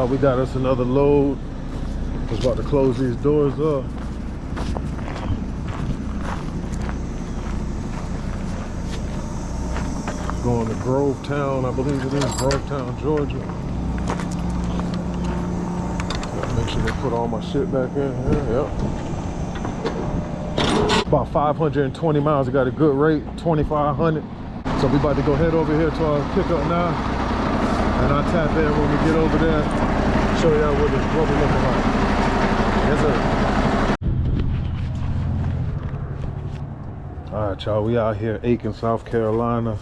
Y'all, we got us another load. Was about to close these doors up. Going to Grovetown, I believe it is, Grovetown, Georgia. Make sure they put all my shit back in here, yep. About 520 miles, I got a good rate, 2,500. So we about to go head over here to our pickup now. And I'll tap in when we get over there, show y'all what we're looking like. Yes, sir. All right, y'all, we out here, Aiken, South Carolina.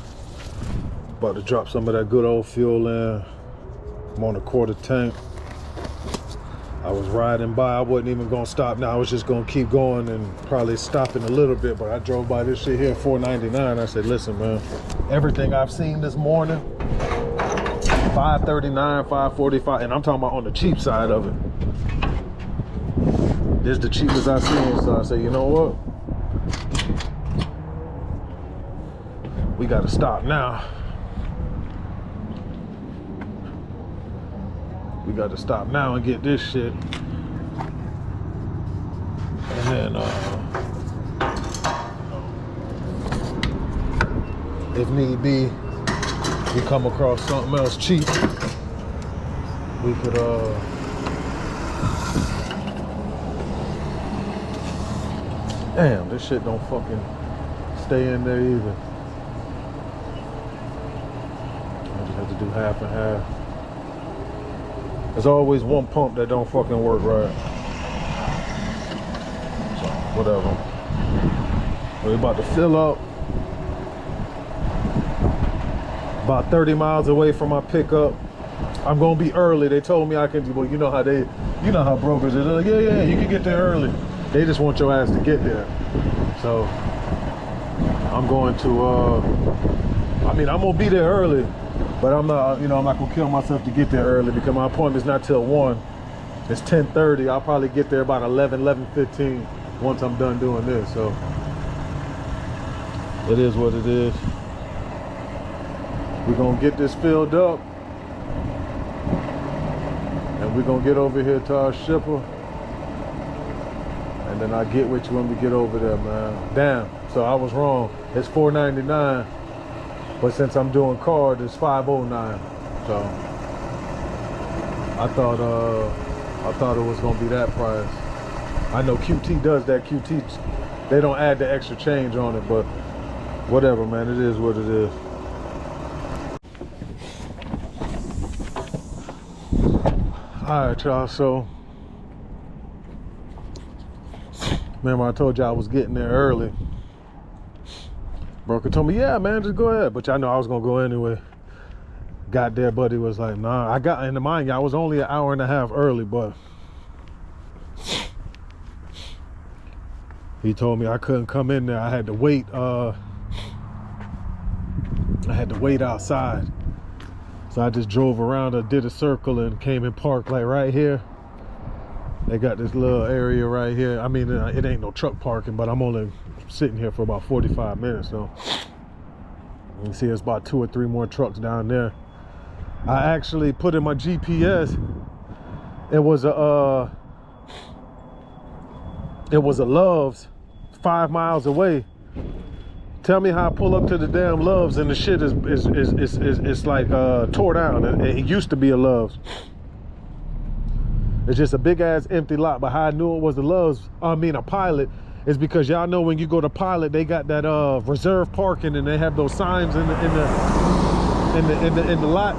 About to drop some of that good old fuel in. I'm on a quarter tank. I was riding by, I wasn't even gonna stop now. I was just gonna keep going and probably stopping a little bit, but I drove by this shit here, $4.99. I said, listen, man, everything I've seen this morning, $5.39, $5.45, and I'm talking about on the cheap side of it. This is the cheapest I've seen, so I said, you know what? We gotta stop now. We got to stop now and get this shit. And then, if need be, we come across something else cheap, we could, damn, this shit don't fucking stay in there either. I just have to do half and half. There's always one pump that don't fucking work right. So, whatever. We're about to fill up. About 30 miles away from my pickup. I'm gonna be early. They told me I can do, well, you know how brokers are. They're like, yeah, you can get there early. They just want your ass to get there. So, I'm going to, I'm gonna be there early. But I'm not, I'm not gonna kill myself to get there early because my appointment's not till 1. It's 10:30. I'll probably get there about 11:15 once I'm done doing this. So it is what it is. We're gonna get this filled up, and we're gonna get over here to our shipper, and then I'll get with you when we get over there, man. Damn. So I was wrong. It's $4.99. But since I'm doing card, it's $5.09. So I thought it was gonna be that price. I know QT does that. QT, they don't add the extra change on it, but whatever, man. It is what it is. All right, y'all. So remember I told you I was getting there early. Broker told me, yeah, man, just go ahead. But y'all know I was gonna go anyway. Got there, buddy was like, nah. I got into mind, I was only an hour and a half early, but he told me I couldn't come in there. I had to wait. I had to wait outside. So I just drove around, did a circle, and came and parked like right here. They got this little area right here. I mean, it ain't no truck parking, but I'm only sitting here for about 45 minutes. So you can see there's about 2 or 3 more trucks down there. I actually put in my GPS. It was a Love's 5 miles away. Tell me how I pull up to the damn Love's and the shit is like tore down. It used to be a Love's. It's just a big ass empty lot. But how I knew it was a Love's, a Pilot, is because y'all know when you go to Pilot, they got that reserve parking, and they have those signs in the lot.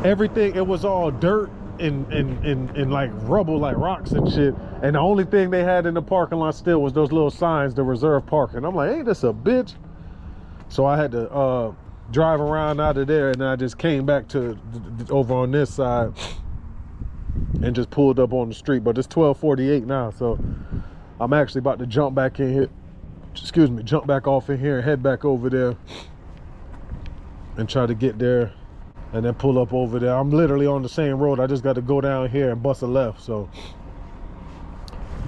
Everything, it was all dirt and like rubble, like rocks and shit. And the only thing they had in the parking lot still was those little signs, the reserve parking. I'm like, ain't this a bitch? So I had to drive around out of there, and then I just came back to over on this side and just pulled up on the street. But it's 12:48 now, so I'm actually about to jump back in here. Excuse me, jump back off in here and head back over there and try to get there and then pull up over there. I'm literally on the same road. I just got to go down here and bust a left. So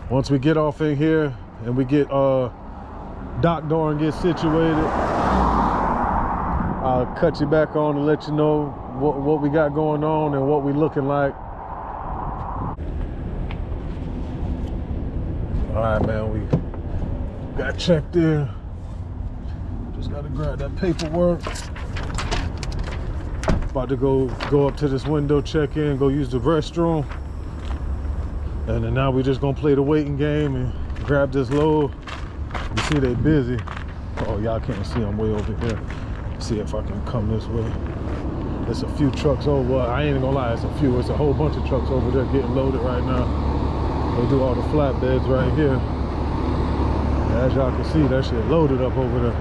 once we get off in here and we get dock door and get situated, I'll cut you back on and let you know what we got going on and what we looking like. All right, man, we got checked in. Just gotta grab that paperwork. About to go up to this window, check in, go use the restroom. And then now we just gonna play the waiting game and grab this load. You see they busy. Oh, y'all can't see, I'm way over here. See if I can come this way. There's a few trucks over. Well, I ain't gonna lie, it's a few. It's a whole bunch of trucks over there getting loaded right now. They do all the flatbeds right here. As y'all can see, that shit loaded up over there.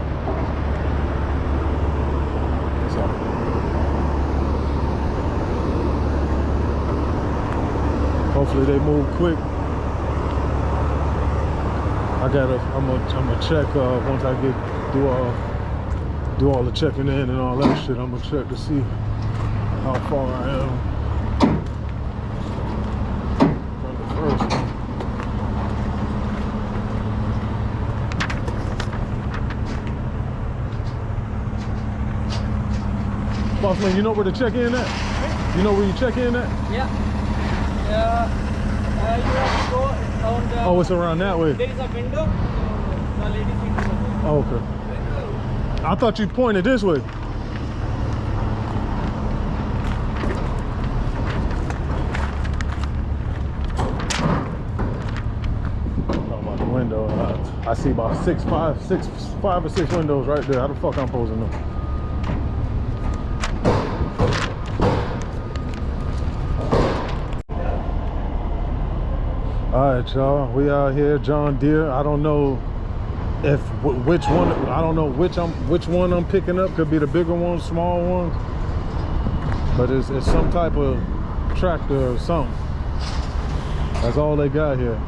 So, hopefully they move quick. I'm gonna check once I get do all the checking in and all that shit. I'm gonna check to see how far I am from the first one. Boss man, you know where to check in at? You know where you check in at? Yeah. You have to go on the... Oh, it's around that way. There is a window, so the lady seat is open. Oh, okay. I thought you pointed this way. Oh, out the window. I see about five or six windows right there. How the fuck I'm posing them? All right, y'all. We out here, John Deere. I don't know if which one. I don't know which one I'm picking up. Could be the bigger ones, small ones. But it's some type of tractor or something. That's all they got here.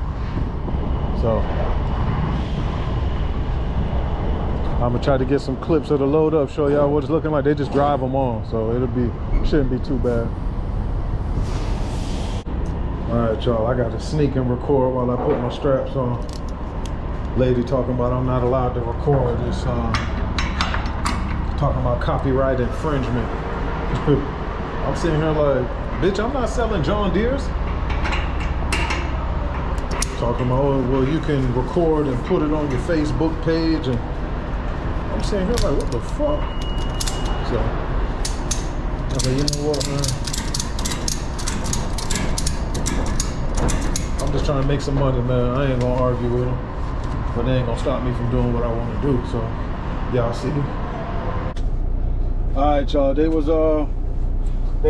So I'm gonna try to get some clips of the load up, show y'all what it's looking like. They just drive them on, so shouldn't be too bad. All right, y'all, I got to sneak and record while I put my straps on. Lady talking about I'm not allowed to record this, talking about copyright infringement. I'm sitting here like, bitch, I'm not selling John Deere's. Talking about, oh, well, you can record and put it on your Facebook page, and I'm sitting here like, what the fuck? So, I said, you know what, man? I'm just trying to make some money, man. I ain't gonna argue with them, but they ain't gonna stop me from doing what I want to do. So, y'all see. All right, y'all. They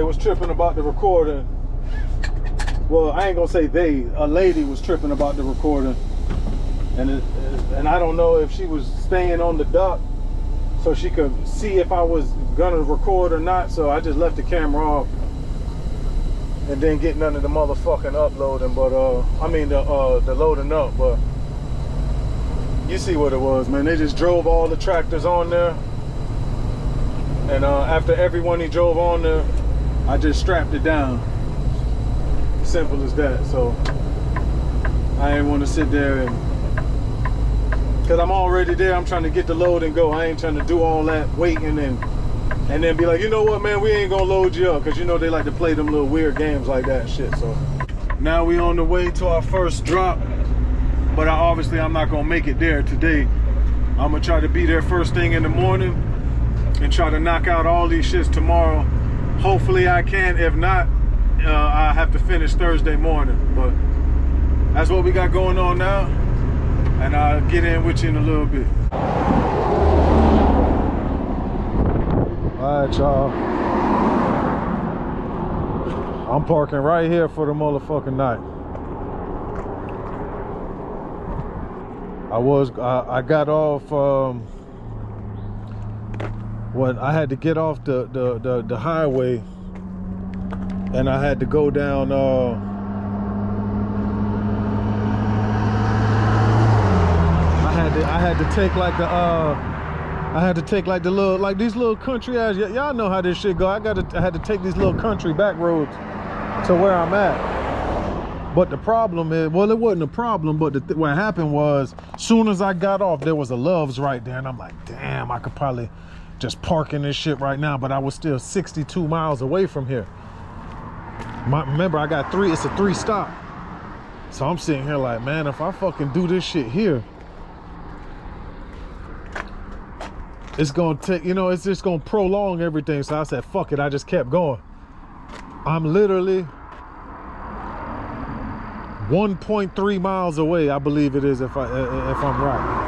was tripping about the recording. Well, I ain't gonna say they. A lady was tripping about the recording, and I don't know if she was staying on the dock so she could see if I was gonna record or not. So I just left the camera off. And didn't get none of the motherfucking uploading, but I mean the loading up, but you see what it was, man. They just drove all the tractors on there, and after every one he drove on there, I just strapped it down. Simple as that. So I ain't want to sit there and, cause I'm already there. I'm trying to get the load and go. I ain't trying to do all that waiting and then be like, you know what, man, we ain't gonna load you up, because you know they like to play them little weird games like that and shit. So now we on the way to our first drop, but obviously I'm not gonna make it there today. I'm gonna try to be there first thing in the morning and try to knock out all these shits tomorrow. Hopefully I can. If not, I have to finish Thursday morning. But that's what we got going on now, and I'll get in with you in a little bit. All right, y'all. I'm parking right here for the motherfucking night. I got off, when I had to get off the highway, and I had to go down, I had to take like the, I had to take like the little, like these little country ass, y'all know how this shit go. I had to take these little country back roads to where I'm at. But the problem is, well, it wasn't a problem, but what happened was, soon as I got off, there was a Love's right there, and I'm like, damn, I could probably just park in this shit right now, but I was still 62 miles away from here. Remember, I got it's a 3 stop. So I'm sitting here like, man, if I fucking do this shit here, it's gonna take, you know, it's just gonna prolong everything. So I said, fuck it, I just kept going. I'm literally 1.3 miles away, I believe it is, if I'm right.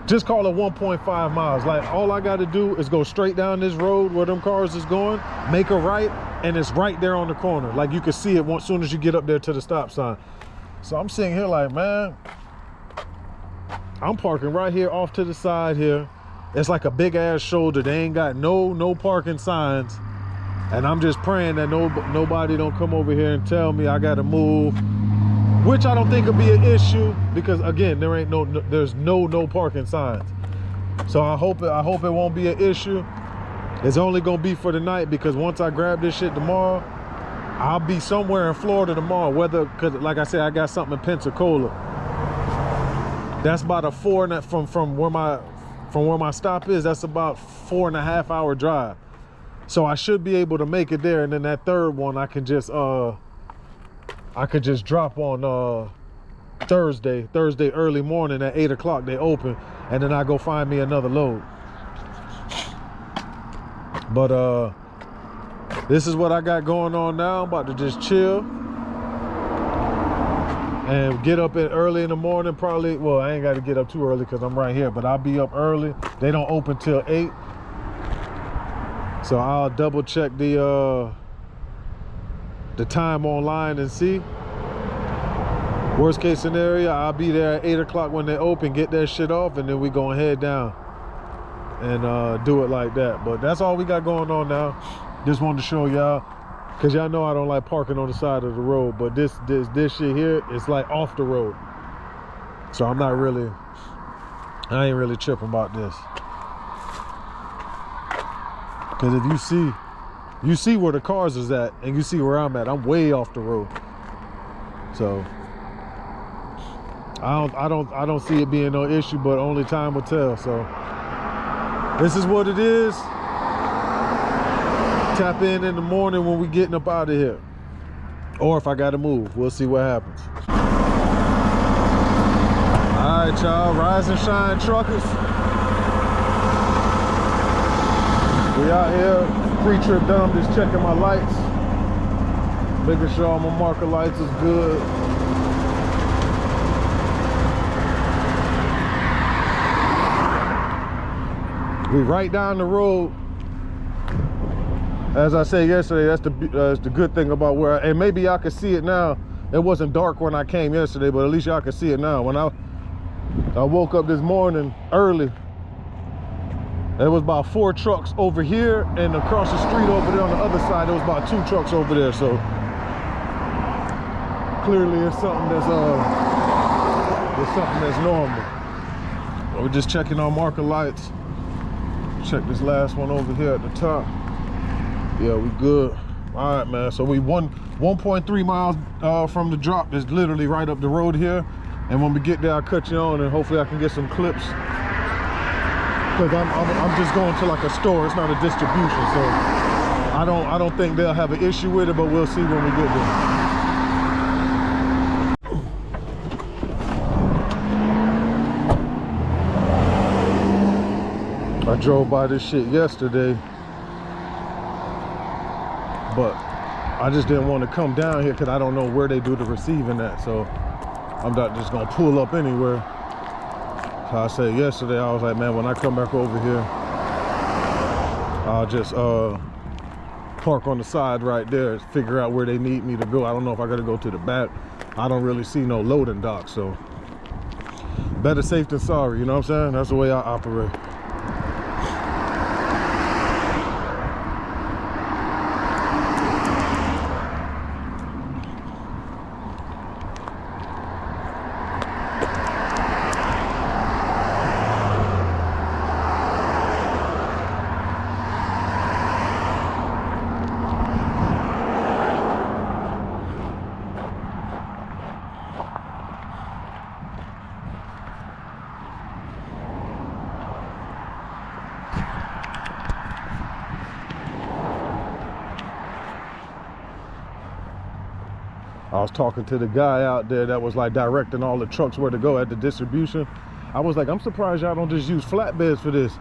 Just call it 1.5 miles. Like, all I gotta do is go straight down this road where them cars is going, make a right, and it's right there on the corner. Like, you can see it as soon as you get up there to the stop sign. So I'm sitting here like, man, I'm parking right here off to the side here. It's like a big ass shoulder. They ain't got no parking signs. And I'm just praying that nobody don't come over here and tell me I gotta move, which I don't think will be an issue, because again, there's no parking signs. So I hope it won't be an issue. It's only gonna be for the night, because once I grab this shit tomorrow, I'll be somewhere in Florida tomorrow. Cause like I said, I got something in Pensacola. That's about a from where my stop is. That's about 4.5 hour drive. So I should be able to make it there, and then that third one I could just drop on Thursday early morning at 8 o'clock. They open, and then I go find me another load. But this is what I got going on now. I'm about to just chill and get up early in the morning. Probably, well, I ain't got to get up too early because I'm right here, but I'll be up early. They don't open till 8, so I'll double check the time online and see. Worst case scenario, I'll be there at 8 o'clock when they open, get that shit off, and then we gonna head down and do it like that. But that's all we got going on now. Just wanted to show y'all, because y'all know I don't like parking on the side of the road, but this shit here, it's like off the road. So I ain't really tripping about this. Because if you see where the cars is at, and you see where I'm at, I'm way off the road. So I don't see it being no issue, but only time will tell. So this is what it is. Tap in the morning when we getting up out of here, or if I gotta move, we'll see what happens. All right, y'all, rise and shine, truckers. We out here, pre-trip done, just checking my lights, making sure all my marker lights is good. We right down the road. As I said yesterday, that's the good thing about where, and maybe y'all can see it now. It wasn't dark when I came yesterday, but at least y'all can see it now. When I woke up this morning early, there was about 4 trucks over here, and across the street over there on the other side, there was about 2 trucks over there. So clearly it's something that's normal. We're just checking our marker lights. Check this last one over here at the top. Yeah, we good. All right, man. So we 1.3 miles from the drop. It's literally right up the road here. And when we get there, I'll cut you on, and hopefully I can get some clips. Because I'm just going to like a store. It's not a distribution, so I don't think they'll have an issue with it. But we'll see when we get there. I drove by this shit yesterday, but I just didn't want to come down here because I don't know where they do the receiving at. So I'm not just gonna pull up anywhere. So I said yesterday, I was like, man, when I come back over here, I'll just park on the side right there, figure out where they need me to go. I don't know if I gotta go to the back. I don't really see no loading dock, so better safe than sorry, you know what I'm saying? That's the way I operate. I was talking to the guy out there that was like directing all the trucks where to go at the distribution. I was like, I'm surprised y'all don't just use flatbeds for this.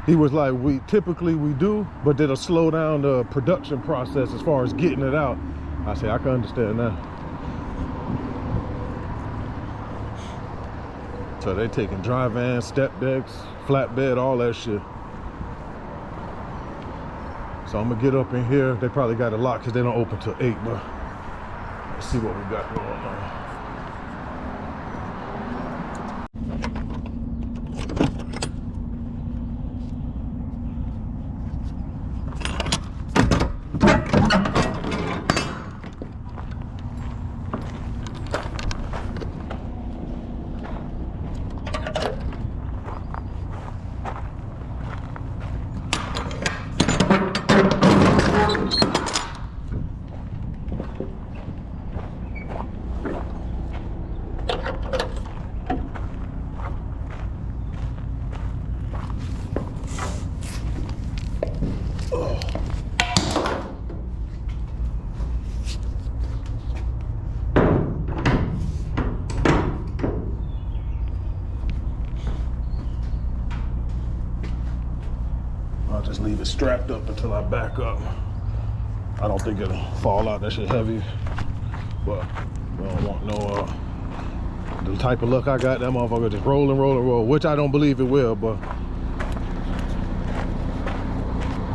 He was like, we typically do, but it'll slow down the production process as far as getting it out. I said, I can understand that. So they taking dry vans, step decks, flatbed, all that shit. So I'm gonna get up in here. They probably got it locked because they don't open till 8, but let's see what we got going on. Just leave it strapped up until I back up. I don't think it'll fall out. That shit heavy, but I don't want no the type of luck I got. That motherfucker just roll and roll and roll, which I don't believe it will, but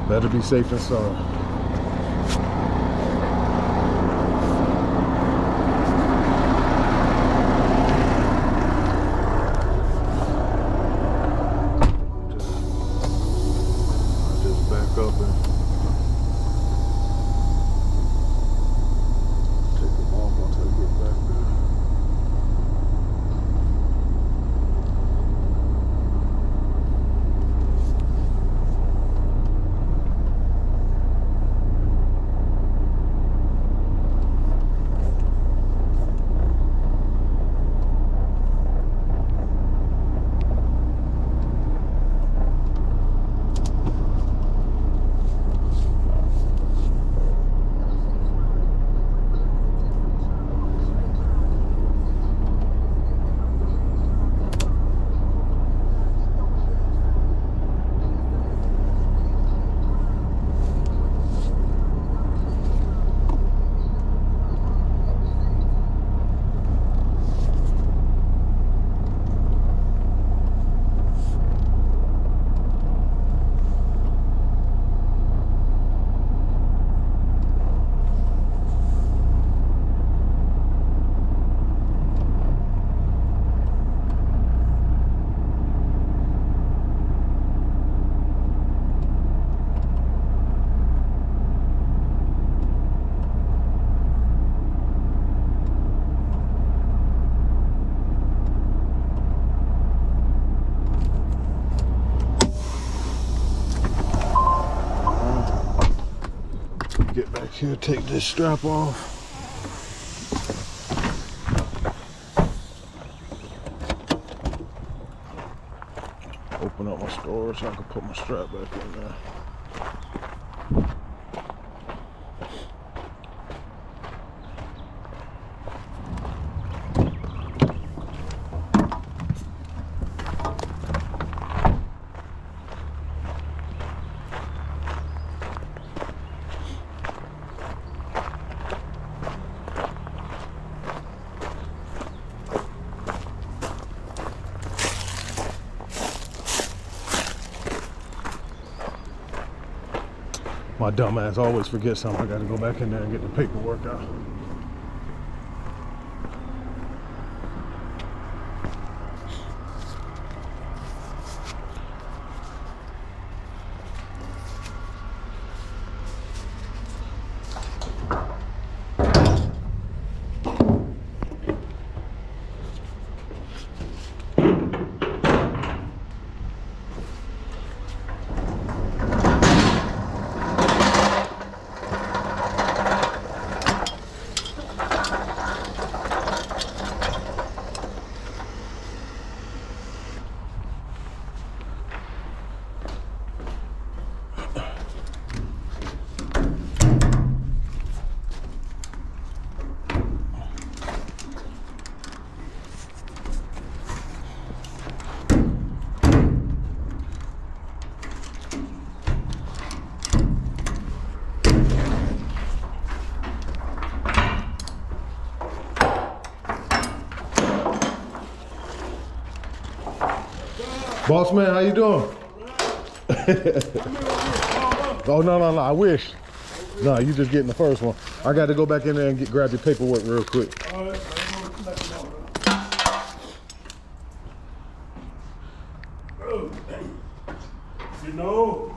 better be safe than sorry. Get back here, take this strap off. Open up my storage so I can put my strap back in there. My dumb ass always forgets something. I gotta go back in there and get the paperwork out. Boss man, how you doing? Oh, no, I wish. No, you just getting the first one. I got to go back in there and grab your paperwork real quick. You know.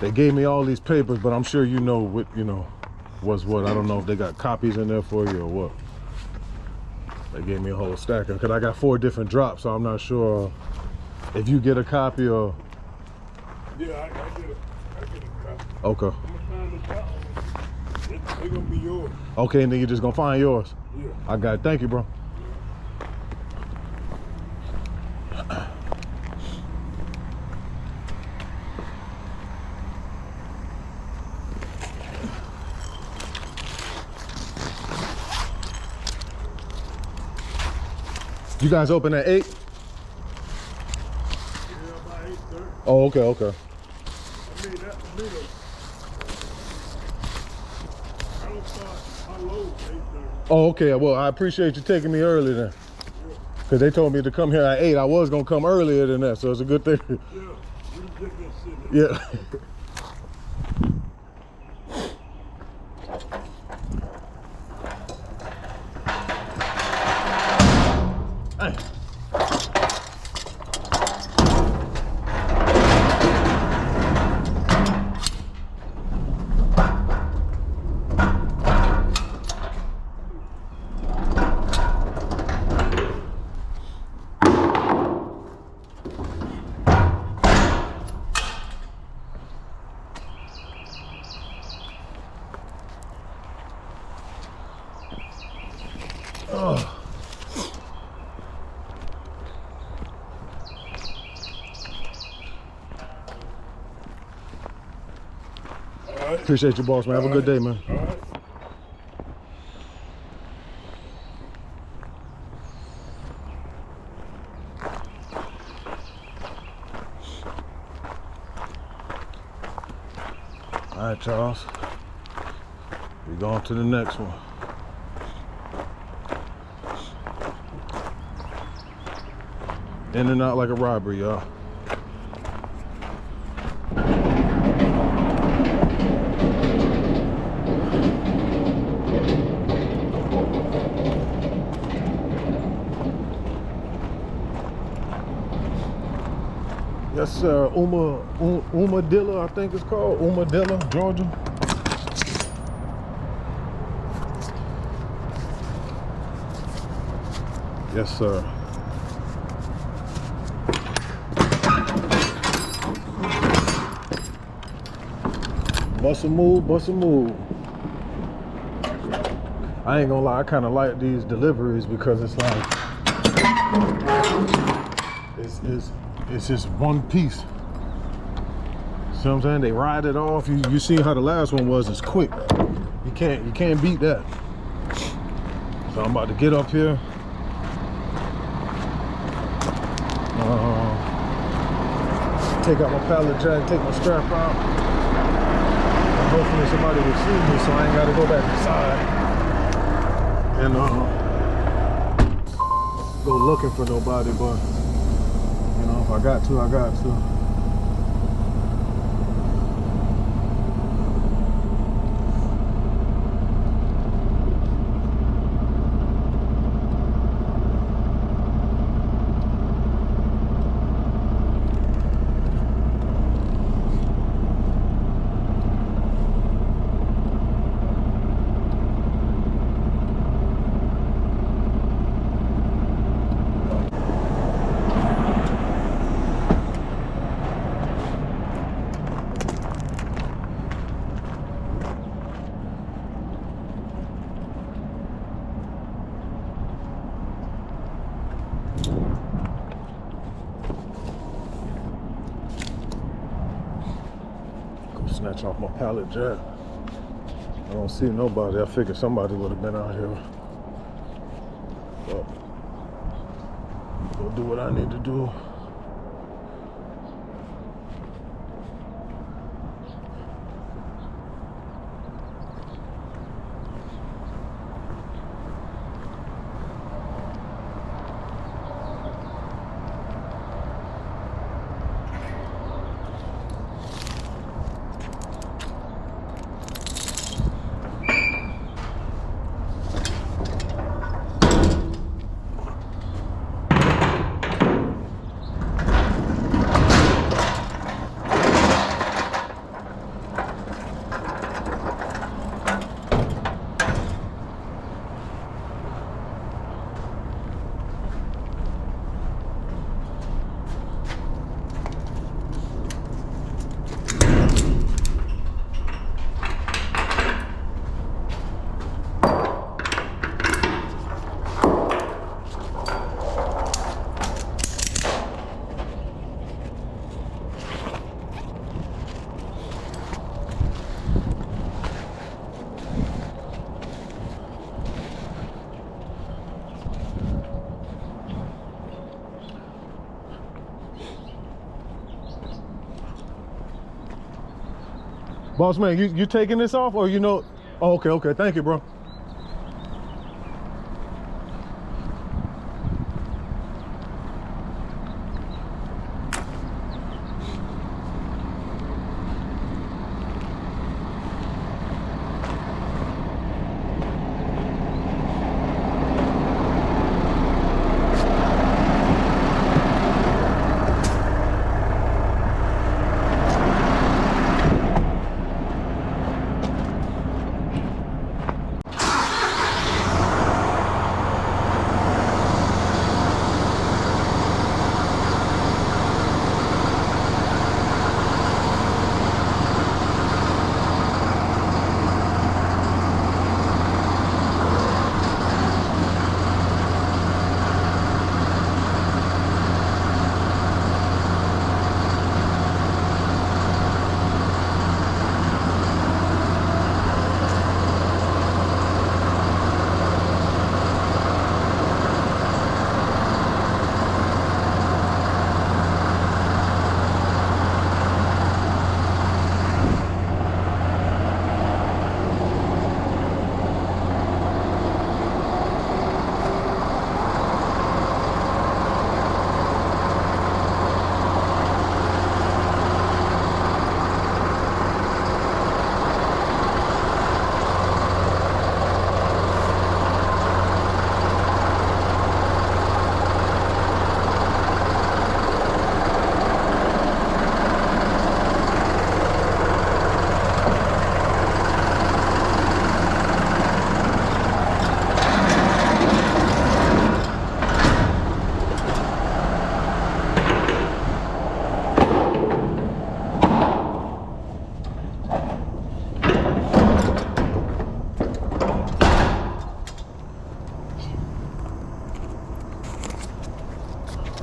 They gave me all these papers, but I'm sure you know what, what's what. I don't know if they got copies in there for you or what. They gave me a whole stack of, because I got 4 different drops, so I'm not sure if you get a copy or. Yeah, I get a copy. Okay. I'm gonna find the top. They're gonna be yours. Okay, and then you're just gonna find yours. Yeah. I got it. Thank you, bro. You guys open at 8? Yeah, about 8:30. Oh, okay. I mean, that's the middle. I don't start my load at 8:30. Oh, okay. Well, I appreciate you taking me early then. Because they told me to come here at 8. I was going to come earlier than that, so it's a good thing. Yeah, you just been sitting there. Yeah. Appreciate you, boss man. Have a good day, man. All right. All right, Charles. We're going to the next one. In and out like a robbery, y'all. Yes, sir. Umadilla, I think it's called. Umadilla, Georgia. Yes, sir. Bust a move, bust a move. I ain't gonna lie, I kind of like these deliveries because it's like, it's just one piece. See what I'm saying? They ride it off. You see how the last one was? It's quick. You can't beat that. So I'm about to get up here take out my pallet jack, take my strap out. And hopefully somebody will see me so I ain't gotta go back inside. And go looking for nobody, but you know, if I got to, I got to. Snatch off my pallet jack. I don't see nobody. I figured somebody would have been out here. But go do what I need to do. Boss man, you taking this off or you know? Oh, okay, thank you, bro.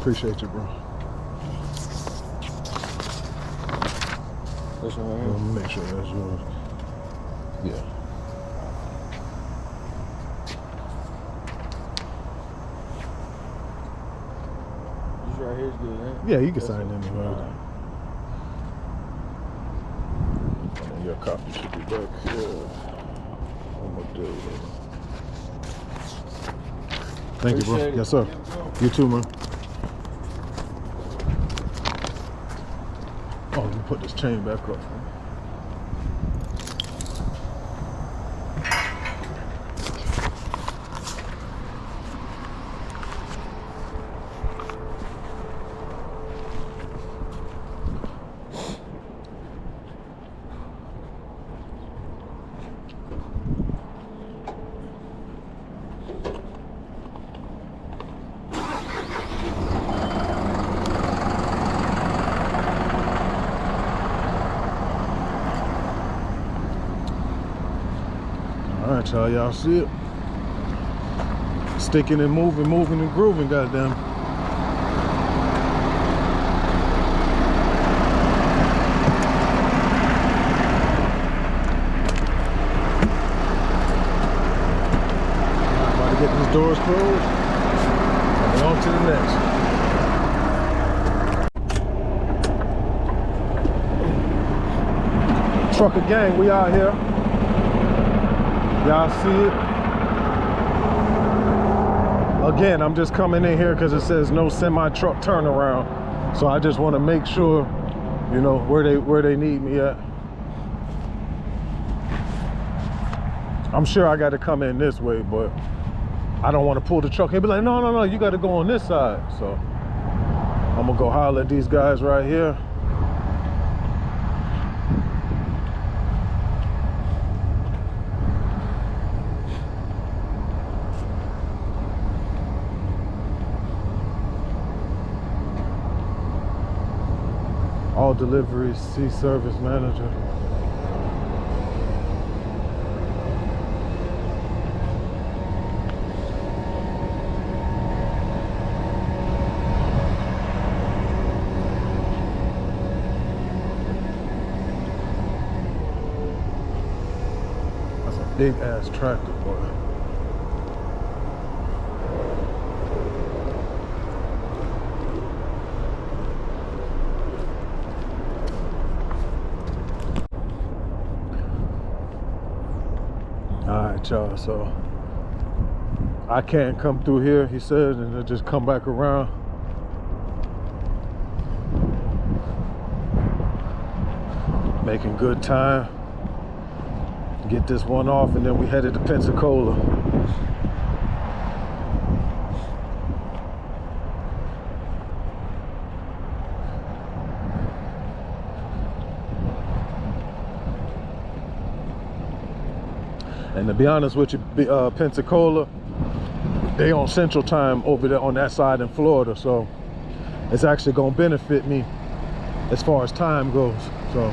Appreciate you, bro. This one right here? Make sure that's yours. Yeah. You right here is good, huh? Yeah, you can sign anywhere. Your copy should be back here. I'm gonna do it. Thank you, bro. Appreciate it. Yes, sir. You too, man. Oh, let me put this chain back up. All right, y'all see it? Sticking and moving, moving and grooving, goddamn. About to get these doors closed and on to the next. Trucker gang, we out here. Y'all see it? Again, I'm just coming in here because it says no semi-truck turnaround. So I just want to make sure, you know, where they need me at. I'm sure I got to come in this way, but I don't want to pull the truck. He'll be like, no, you got to go on this side. So I'm gonna go holler at these guys right here. All deliveries, C service manager. That's a big ass tractor, boy. Alright, y'all, so I can't come through here, he said, and I'll just come back around. Making good time. Get this one off, and then we headed to Pensacola. And to be honest with you, Pensacola, they on Central Time over there on that side in Florida, so it's actually gonna benefit me as far as time goes. So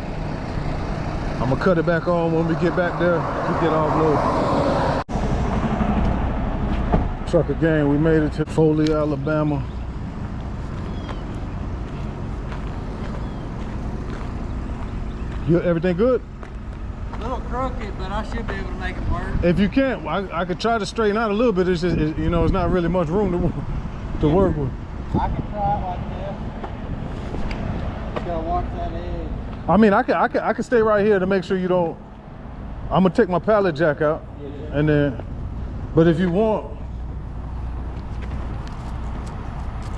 I'm gonna cut it back on when we get back there to get offloaded. Trucker gang, we made it to Foley, Alabama. Everything good? A little crooked, but I should be able to make it work. If you can't, I could try to straighten out a little bit. It's just, you know, it's not really much room to work with. I can try it like this. Just gotta watch that edge. I mean, I can stay right here to make sure you don't. I'm gonna take my pallet jack out, and then. But if you want,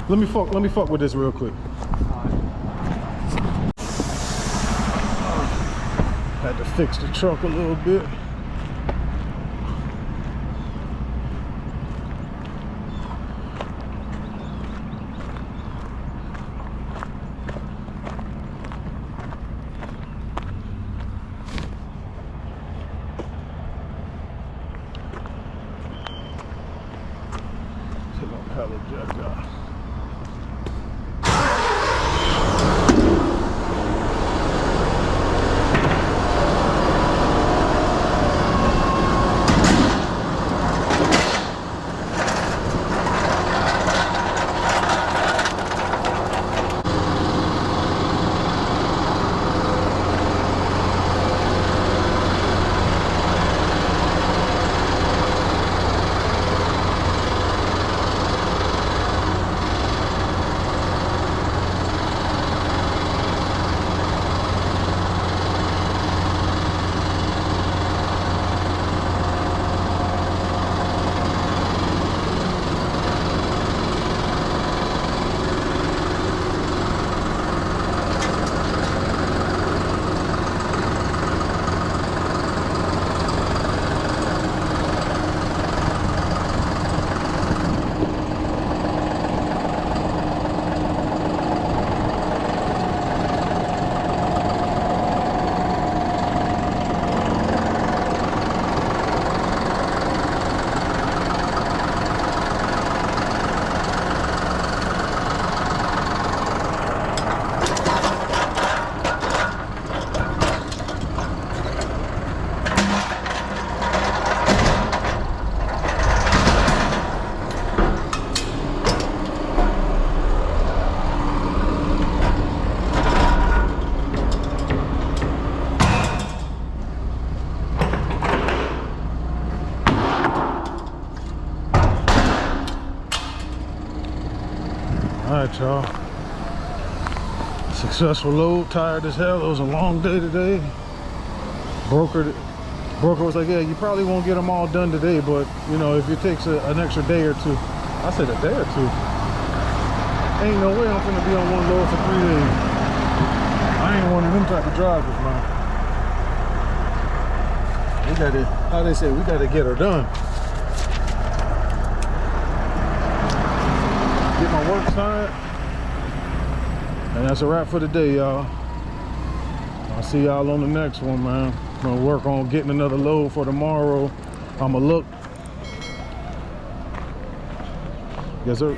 let me fuck with this real quick. Had to fix the truck a little bit. Take my pallet jack out. right, y'all. Successful load, tired as hell. It was a long day today. Broker was like, yeah, you probably won't get them all done today, but you know, if it takes an extra day or two. I said a day or two. Ain't no way I'm gonna be on one load for 3 days. I ain't one of them type of drivers, man. We gotta, how they say, we gotta get her done. Get my work signed. And that's a wrap for the day, y'all. I'll see y'all on the next one, man. I'm gonna work on getting another load for tomorrow. I'ma look. Yes, sir.